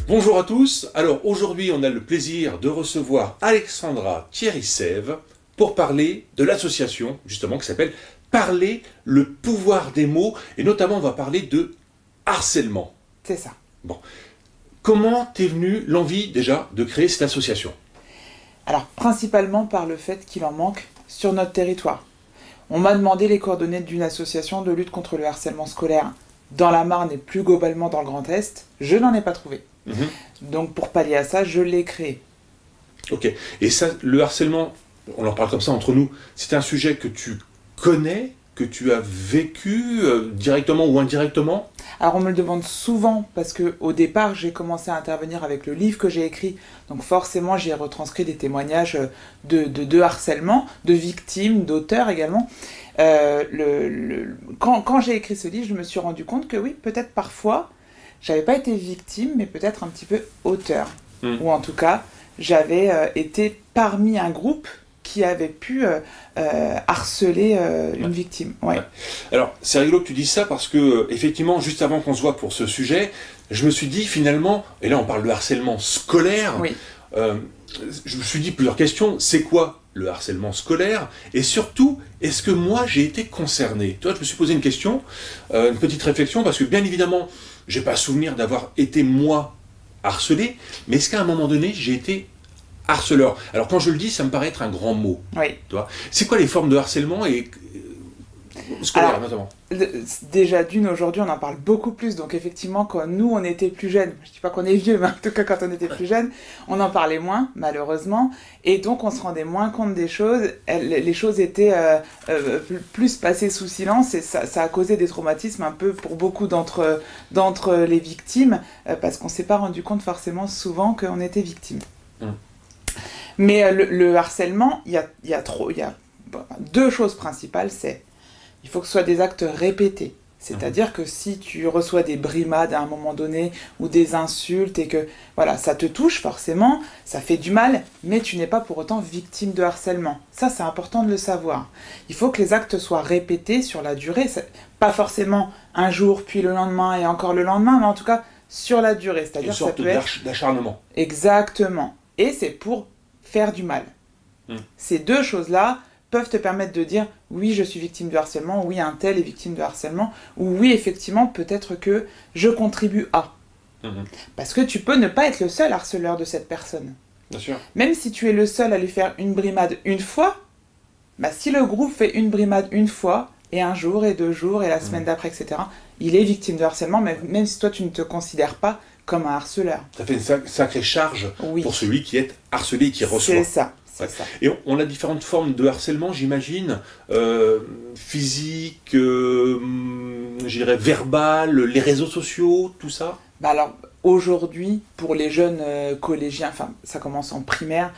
Bonjour à tous, alors aujourd'hui on a le plaisir de recevoir Alexandra Thierry-Sève pour parler de l'association justement qui s'appelle Parler le pouvoir des mots, et notamment on va parler de harcèlement. C'est ça. Bon, comment t'es venue l'envie déjà de créer cette association? Alors principalement par le fait qu'il en manque sur notre territoire. On m'a demandé les coordonnées d'une association de lutte contre le harcèlement scolaire dans la Marne et plus globalement dans le Grand Est. Je n'en ai pas trouvé. Donc pour pallier à ça, je l'ai créé. Ok, et ça, le harcèlement, on en parle comme ça entre nous, c'est un sujet que tu connais, que tu as vécu directement ou indirectement? Alors on me le demande souvent parce que au départ j'ai commencé à intervenir avec le livre que j'ai écrit. Donc forcément j'ai retranscrit des témoignages de harcèlement, de victimes, d'auteurs également. Quand j'ai écrit ce livre, je me suis rendu compte que oui, peut-être parfois, j'avais pas été victime, mais peut-être un petit peu auteur. Ou en tout cas, j'avais été parmi un groupe qui avait pu harceler une victime. Ouais. Alors, c'est rigolo que tu dises ça parce que, effectivement, juste avant qu'on se voit pour ce sujet, je me suis dit finalement, et là on parle de harcèlement scolaire, Oui. Je me suis dit plusieurs questions. C'est quoi le harcèlement scolaire? Et surtout, est-ce que moi j'ai été concerné? Tu vois, je me suis posé une question, une petite réflexion, parce que bien évidemment, j'ai pas souvenir d'avoir été moi harcelé, mais est-ce qu'à un moment donné, j'ai été harceleur? Alors quand je le dis, ça me paraît être un grand mot. Oui. Tu vois, c'est quoi les formes de harcèlement et scolaire Alors, notamment? Déjà d'une, aujourd'hui on en parle beaucoup plus, donc effectivement quand nous on était plus jeunes, je dis pas qu'on est vieux, mais en tout cas quand on était plus jeunes, on en parlait moins malheureusement, et donc on se rendait moins compte des choses, les choses étaient plus passées sous silence, et ça a causé des traumatismes un peu pour beaucoup d'entre les victimes, parce qu'on s'est pas rendu compte forcément souvent qu'on était victime. Mais le harcèlement, il y a deux choses principales, c'est il faut que ce soit des actes répétés. C'est-à-dire que si tu reçois des brimades à un moment donné, ou des insultes, et que voilà, ça te touche forcément, ça fait du mal, mais tu n'es pas pour autant victime de harcèlement. Ça, c'est important de le savoir. Il faut que les actes soient répétés sur la durée, pas forcément un jour, puis le lendemain, et encore le lendemain, mais en tout cas sur la durée. C'est-à-dire Une sorte d'acharnement. Exactement. Et c'est pour faire du mal. Ces deux choses-là peuvent te permettre de dire oui, je suis victime de harcèlement, oui, un tel est victime de harcèlement, ou oui, effectivement, peut-être que je contribue à. Parce que tu peux ne pas être le seul harceleur de cette personne. Bien sûr. Même si tu es le seul à lui faire une brimade une fois, bah, si le groupe fait une brimade une fois, et un jour, et 2 jours, et la semaine d'après, etc., il est victime de harcèlement, même si toi tu ne te considères pas comme un harceleur. Ça fait une sacrée charge pour celui qui est harcelé et qui reçoit. C'est ça. Ouais. Et on a différentes formes de harcèlement, j'imagine, physique, je dirais verbal, les réseaux sociaux, tout ça. Bah alors, aujourd'hui, pour les jeunes collégiens, enfin, ça commence en primaire,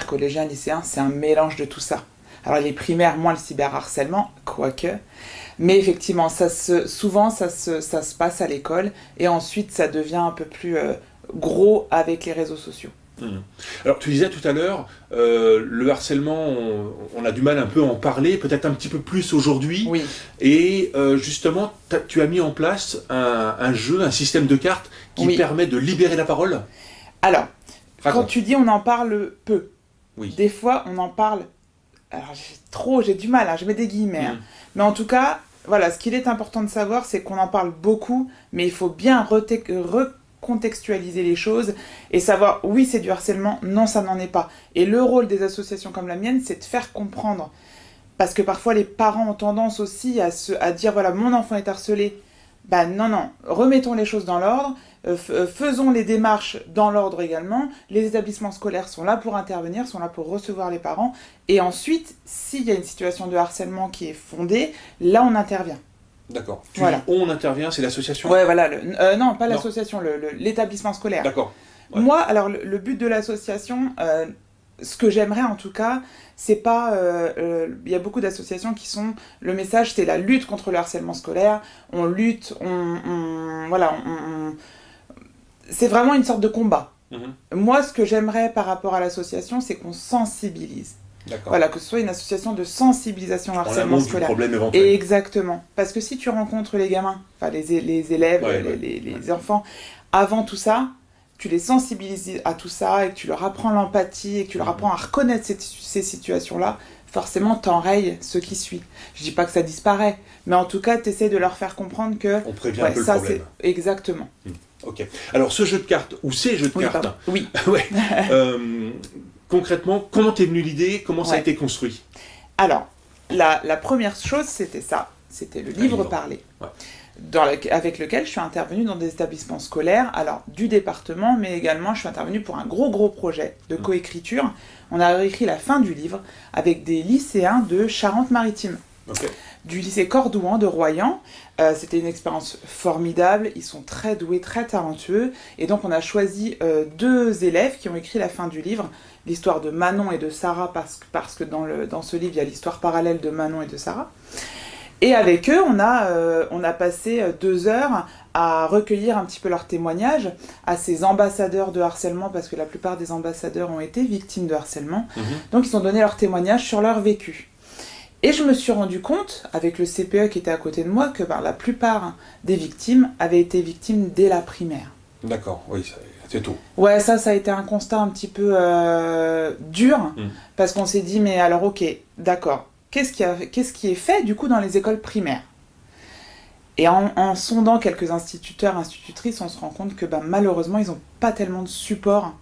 collégien, lycéen, c'est un mélange de tout ça. Alors les primaires, moins le cyberharcèlement, quoique, mais effectivement, souvent ça se passe à l'école, et ensuite ça devient un peu plus gros avec les réseaux sociaux. Alors tu disais tout à l'heure, le harcèlement, on a du mal un peu à en parler, peut-être un petit peu plus aujourd'hui. Oui. Et justement, tu as mis en place un jeu, un système de cartes qui permet de libérer la parole. Alors, quand tu dis on en parle peu, des fois on en parle, alors j'ai du mal, hein, je mets des guillemets, hein. Mais en tout cas, voilà, ce qu'il est important de savoir, c'est qu'on en parle beaucoup, mais il faut bien recontextualiser les choses et savoir, oui, c'est du harcèlement, non, ça n'en est pas. Et le rôle des associations comme la mienne, c'est de faire comprendre. Parce que parfois, les parents ont tendance aussi à dire, voilà, mon enfant est harcelé. Ben non, remettons les choses dans l'ordre, faisons les démarches dans l'ordre également. Les établissements scolaires sont là pour intervenir, sont là pour recevoir les parents. Et ensuite, s'il y a une situation de harcèlement qui est fondée, là, on intervient. D'accord. Tu dis on intervient, c'est l'association? Ouais, voilà. Non, pas l'association, l'établissement scolaire. D'accord. Ouais. Moi, alors, le but de l'association, ce que j'aimerais en tout cas, c'est pas... Il y a beaucoup d'associations qui sont... Le message, c'est la lutte contre le harcèlement scolaire. On lutte, c'est vraiment une sorte de combat. Moi, ce que j'aimerais par rapport à l'association, c'est qu'on sensibilise. Voilà, que ce soit une association de sensibilisation au harcèlement scolaire. Du problème éventuel. Exactement. Parce que si tu rencontres les gamins, enfin les élèves, les enfants, avant tout ça, tu les sensibilises à tout ça et que tu leur apprends l'empathie et que tu leur apprends à reconnaître ces situations-là, forcément t'enrayes ce qui suit. Je dis pas que ça disparaît, mais en tout cas, tu essaies de leur faire comprendre que... On prévient un peu le problème. Exactement. Ok. Alors, ce jeu de cartes, ou ces jeux de cartes... Oui. Ouais. Concrètement, comment t'es venue l'idée? Comment ça a été construit? Alors, la première chose, c'était ça. C'était le livre parlé. Avec lequel je suis intervenue dans des établissements scolaires, alors du département, mais également je suis intervenue pour un gros projet de coécriture. On a réécrit la fin du livre avec des lycéens de Charente-Maritime, du lycée Cordouan de Royan. C'était une expérience formidable, ils sont très doués, très talentueux, et donc on a choisi 2 élèves qui ont écrit la fin du livre, l'histoire de Manon et de Sarah, parce que dans ce livre il y a l'histoire parallèle de Manon et de Sarah. Et avec eux, on a passé 2 heures à recueillir un petit peu leurs témoignages à ces ambassadeurs de harcèlement, parce que la plupart des ambassadeurs ont été victimes de harcèlement. Donc ils ont donné leurs témoignages sur leur vécu. Et je me suis rendu compte, avec le CPE qui était à côté de moi, que la plupart des victimes avaient été victimes dès la primaire. D'accord, oui, c'est tout. Ouais, ça a été un constat un petit peu dur, parce qu'on s'est dit, mais alors ok, d'accord. Qu'est-ce qui est fait du coup dans les écoles primaires? Et en sondant quelques instituteurs, institutrices, on se rend compte que malheureusement, ils n'ont pas tellement de support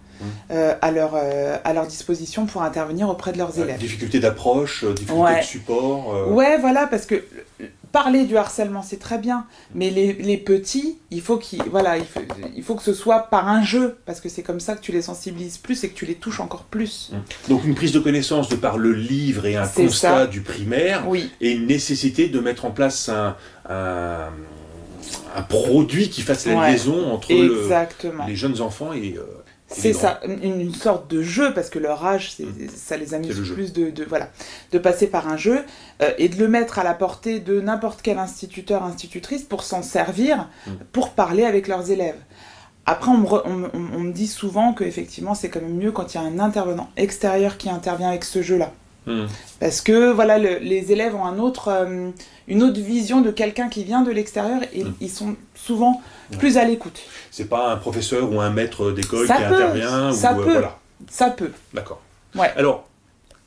à leur disposition pour intervenir auprès de leurs élèves. Difficulté d'approche, difficulté de support. Ouais, voilà, parce que parler du harcèlement, c'est très bien, mais les petits, il faut que ce soit par un jeu, parce que c'est comme ça que tu les sensibilises plus et que tu les touches encore plus. Donc une prise de connaissance de par le livre et un constat du primaire, et une nécessité de mettre en place un produit qui fasse la liaison entre les jeunes enfants et... C'est ça, une sorte de jeu, parce que leur âge, ça les amuse plus de passer par un jeu et de le mettre à la portée de n'importe quel instituteur, institutrice pour s'en servir, pour parler avec leurs élèves. Après, on me dit souvent qu'effectivement, c'est quand même mieux quand il y a un intervenant extérieur qui intervient avec ce jeu-là. Parce que les élèves ont une autre vision de quelqu'un qui vient de l'extérieur et ils sont souvent plus à l'écoute. C'est pas un professeur ou un maître d'école qui intervient Ça peut. D'accord. Alors,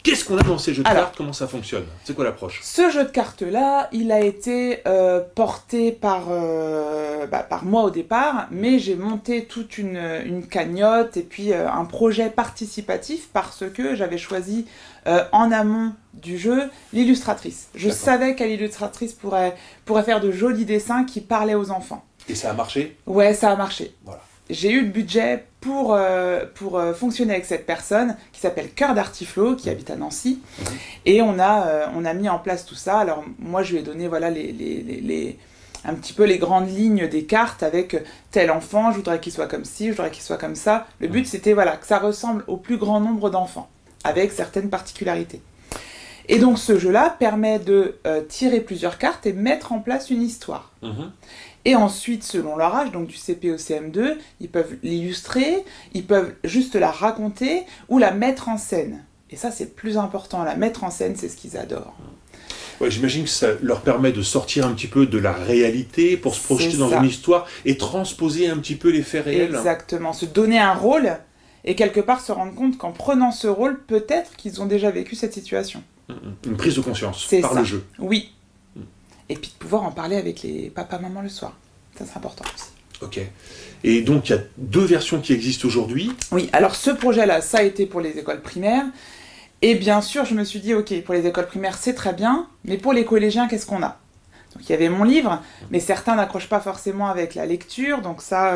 qu'est-ce qu'on a dans ces jeux de cartes? Comment ça fonctionne? C'est quoi l'approche? Ce jeu de cartes-là, il a été porté par moi au départ, mais j'ai monté toute une cagnotte et puis un projet participatif parce que j'avais choisi en amont du jeu l'illustratrice. Je savais quelle illustratrice pourrait faire de jolis dessins qui parlaient aux enfants. Et ça a marché? Ouais, ça a marché. Voilà. J'ai eu le budget pour fonctionner avec cette personne qui s'appelle Cœur d'Artiflot, qui habite à Nancy. Et on a mis en place tout ça. Alors moi, je lui ai donné un petit peu les grandes lignes des cartes avec tel enfant, je voudrais qu'il soit comme ci, je voudrais qu'il soit comme ça. Le but, c'était que ça ressemble au plus grand nombre d'enfants, avec certaines particularités. Et donc ce jeu-là permet de tirer plusieurs cartes et mettre en place une histoire. Et ensuite, selon leur âge, donc du CP au CM2, ils peuvent l'illustrer, ils peuvent juste la raconter ou la mettre en scène. Et ça, c'est plus important. La mettre en scène, c'est ce qu'ils adorent. Ouais, j'imagine que ça leur permet de sortir un petit peu de la réalité pour se projeter dans une histoire et transposer un petit peu les faits réels. Exactement. Se donner un rôle et quelque part se rendre compte qu'en prenant ce rôle, peut-être qu'ils ont déjà vécu cette situation. Une prise de conscience par le jeu. Oui. Et puis de pouvoir en parler avec les papas-mamans le soir. Ça, c'est important aussi. Ok. Et donc, il y a 2 versions qui existent aujourd'hui. Oui, alors ce projet-là, ça a été pour les écoles primaires. Et bien sûr, je me suis dit, ok, pour les écoles primaires, c'est très bien, mais pour les collégiens, qu'est-ce qu'on a? Donc il y avait mon livre, mais certains n'accrochent pas forcément avec la lecture, donc ça,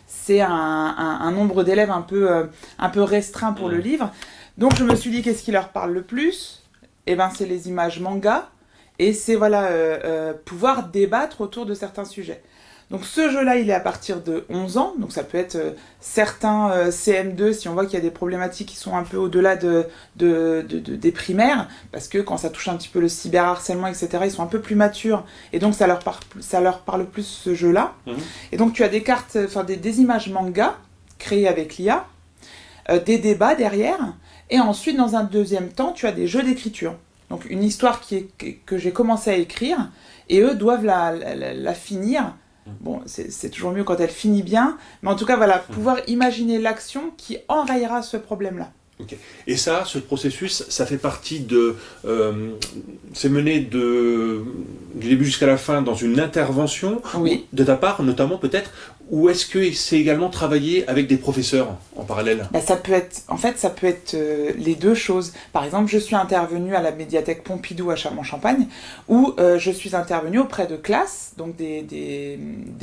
c'est un nombre d'élèves un peu restreint pour le livre. Donc je me suis dit, qu'est-ce qui leur parle le plus? Eh bien, c'est les images manga. Et c'est pouvoir débattre autour de certains sujets. Donc ce jeu-là, il est à partir de 11 ans, donc ça peut être certains CM2 si on voit qu'il y a des problématiques qui sont un peu au-delà des primaires, parce que quand ça touche un petit peu le cyberharcèlement, etc., ils sont un peu plus matures, et donc ça leur parle plus ce jeu-là. Et donc tu as des cartes, des images manga créées avec l'IA, des débats derrière, Et ensuite, dans un deuxième temps, tu as des jeux d'écriture. Donc une histoire que j'ai commencé à écrire, et eux doivent la finir. Bon, c'est toujours mieux quand elle finit bien, mais en tout cas, voilà, pouvoir imaginer l'action qui enrayera ce problème-là. Ok. Et ça, ce processus, ça fait partie de... c'est mené du début jusqu'à la fin dans une intervention Oui. de ta part, notamment peut-être, ou est-ce que c'est également travailler avec des professeurs en parallèle? Bah, ça peut être, en fait, ça peut être les deux choses. Par exemple, je suis intervenue à la médiathèque Pompidou à Châlons-en-Champagne, où je suis intervenue auprès de classes, donc des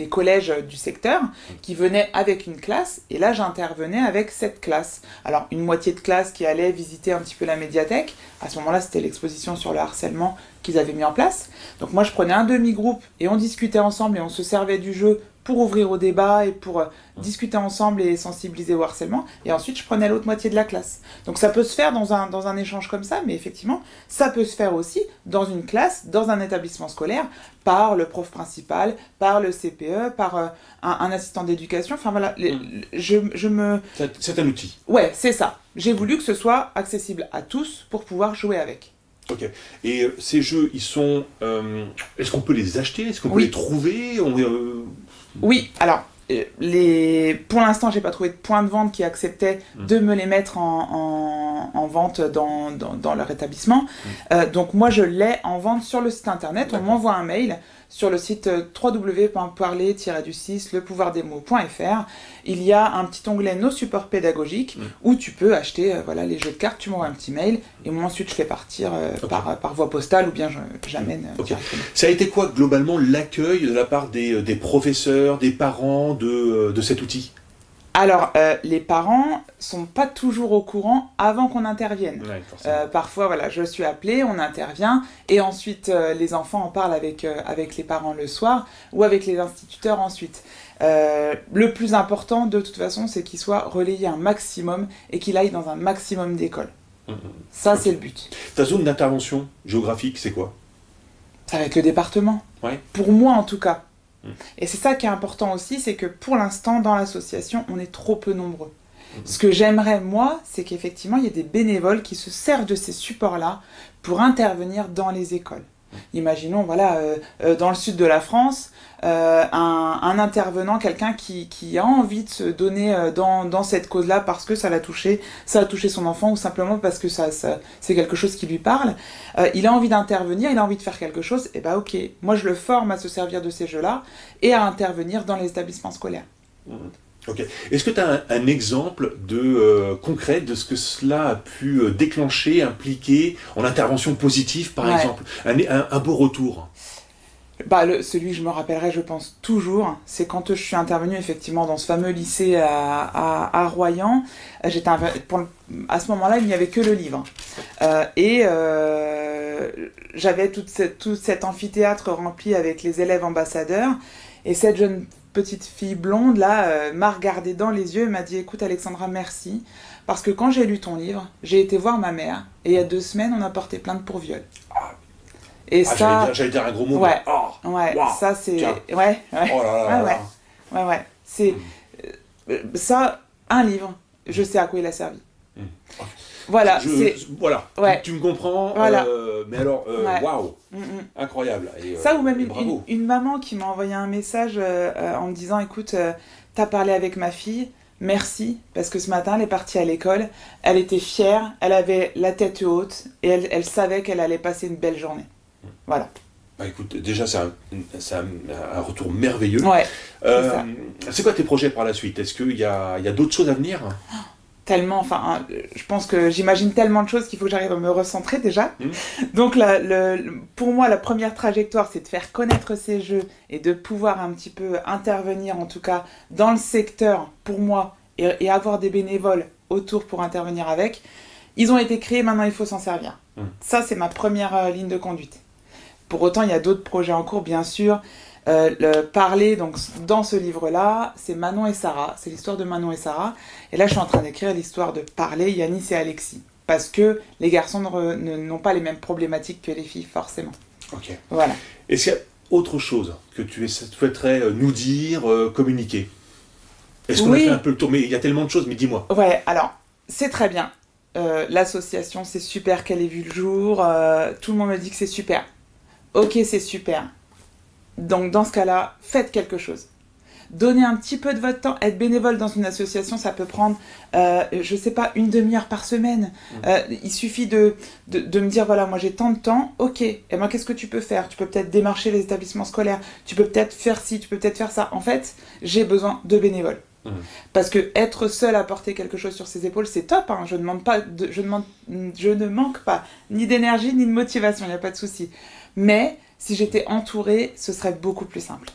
collèges du secteur, qui venaient avec une classe, et là j'intervenais avec cette classe. Alors, une moitié de classe qui allait visiter un petit peu la médiathèque, à ce moment-là c'était l'exposition sur le harcèlement qu'ils avaient mis en place. Donc moi je prenais un demi-groupe, et on discutait ensemble, et on se servait du jeu pour ouvrir au débat et pour discuter ensemble et sensibiliser au harcèlement. Et ensuite, je prenais l'autre moitié de la classe. Donc ça peut se faire dans un échange comme ça, mais effectivement, ça peut se faire aussi dans une classe, dans un établissement scolaire, par le prof principal, par le CPE, par un assistant d'éducation. Enfin voilà, je me... C'est un outil. Ouais, c'est ça. J'ai voulu que ce soit accessible à tous pour pouvoir jouer avec. Ok. Et ces jeux, ils sont... est-ce qu'on peut les acheter? Est-ce qu'on peut Oui. les trouver? Oui, alors, pour l'instant, j'ai pas trouvé de point de vente qui acceptait de me les mettre en vente dans leur établissement. Donc moi, je l'ai en vente sur le site internet. On m'envoie un mail sur le site www.parler-du6 lepouvoirdesmots.fr. Il y a un petit onglet Nos supports pédagogiques où tu peux acheter voilà, les jeux de cartes. Tu m'envoies un petit mail et moi ensuite je fais partir par voie postale ou bien j'amène directement. Ça a été quoi globalement l'accueil de la part des professeurs, des parents de cet outil? Alors, les parents sont pas toujours au courant avant qu'on intervienne. Ouais, parfois, voilà, je suis appelée, on intervient, et ensuite les enfants en parlent avec les parents le soir, ou avec les instituteurs ensuite. Le plus important, de toute façon, c'est qu'il soit relayé un maximum, et qu'il aille dans un maximum d'écoles. Ça, c'est le but. Ta zone d'intervention géographique, c'est quoi? Ça va être le département. Ouais. Pour moi, en tout cas. Et c'est ça qui est important aussi, c'est que pour l'instant, dans l'association, on est trop peu nombreux. Ce que j'aimerais, moi, c'est qu'effectivement, il y ait des bénévoles qui se servent de ces supports-là pour intervenir dans les écoles. Imaginons, voilà, dans le sud de la France, un intervenant, quelqu'un qui a envie de se donner dans cette cause-là parce que ça a touché son enfant ou simplement parce que c'est quelque chose qui lui parle. Il a envie d'intervenir, il a envie de faire quelque chose, et bah ok, moi je le forme à se servir de ces jeux-là et à intervenir dans les établissements scolaires. Ok. Est-ce que tu as un exemple concret de ce que cela a pu déclencher, impliquer en intervention positive, par exemple? Un beau retour? Celui que je me rappellerai, je pense, toujours, c'est quand je suis intervenue effectivement dans ce fameux lycée à Royan. À ce moment-là, il n'y avait que le livre. J'avais tout cet amphithéâtre rempli avec les élèves ambassadeurs. Et cette jeune petite fille blonde, là, m'a regardé dans les yeux et m'a dit « Écoute Alexandra, merci, parce que quand j'ai lu ton livre, j'ai été voir ma mère, et il y a 2 semaines, on a porté plainte pour viol. » Et ça... J'allais dire un gros mot. Ouais, mais... ouais, wow, ça c'est... Tiens. Ouais. Oh là là là. Ouais. C'est... ça, un livre, je sais à quoi il a servi. Voilà, voilà. Ouais. Tu me comprends, voilà. Mais alors, waouh, incroyable. Ça, ou même une maman qui m'a envoyé un message en me disant « Écoute, t'as parlé avec ma fille, merci, parce que ce matin, elle est partie à l'école, elle était fière, elle avait la tête haute, et elle savait qu'elle allait passer une belle journée. » Voilà. Bah écoute, déjà c'est un retour merveilleux. Ouais, c'est quoi tes projets par la suite? Est-ce qu'il y a d'autres choses à venir? Tellement, enfin, je pense que j'imagine tellement de choses qu'il faut que j'arrive à me recentrer déjà. Donc pour moi, la première trajectoire, c'est de faire connaître ces jeux et de pouvoir un petit peu intervenir, en tout cas, dans le secteur, pour moi, et avoir des bénévoles autour pour intervenir avec. Ils ont été créés, maintenant il faut s'en servir. Ça, c'est ma première ligne de conduite. Pour autant, il y a d'autres projets en cours, bien sûr. Parler, donc, dans ce livre-là, c'est Manon et Sarah. C'est l'histoire de Manon et Sarah. Et là, je suis en train d'écrire l'histoire de Parler, Yanis et Alexis. Parce que les garçons n'ont pas les mêmes problématiques que les filles, forcément. Ok. Voilà. Est-ce qu'il y a autre chose que tu souhaiterais nous dire, communiquer? Est-ce qu'on a fait un peu le tour? Mais il y a tellement de choses, mais dis-moi. Ouais, alors, c'est très bien. l'association c'est super qu'elle ait vu le jour, tout le monde me dit que c'est super. Ok, c'est super. Donc dans ce cas-là, faites quelque chose. Donnez un petit peu de votre temps. Être bénévole dans une association, ça peut prendre, je sais pas, une demi-heure par semaine. Il suffit de me dire, voilà, moi j'ai tant de temps, ok, et ben qu'est-ce que tu peux faire? Tu peux peut-être démarcher les établissements scolaires, tu peux peut-être faire ci, tu peux peut-être faire ça. En fait, j'ai besoin de bénévoles. Parce que être seul à porter quelque chose sur ses épaules, c'est top, hein. Je ne manque pas ni d'énergie ni de motivation, il n'y a pas de souci. Mais si j'étais entourée, ce serait beaucoup plus simple.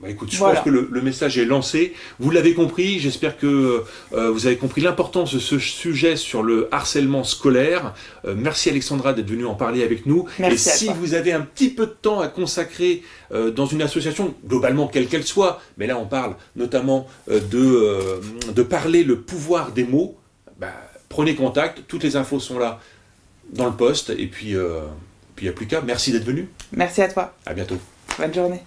Bah écoute, je pense que le message est lancé. Vous l'avez compris, j'espère que vous avez compris l'importance de ce sujet sur le harcèlement scolaire. Merci Alexandra d'être venue en parler avec nous. Merci et si vous avez un petit peu de temps à consacrer dans une association, globalement quelle qu'elle soit, mais là on parle notamment de parler le pouvoir des mots, bah, prenez contact, toutes les infos sont là dans le post, et puis il n'y a plus qu'à. Merci d'être venu. Merci à toi. À bientôt. Bonne journée.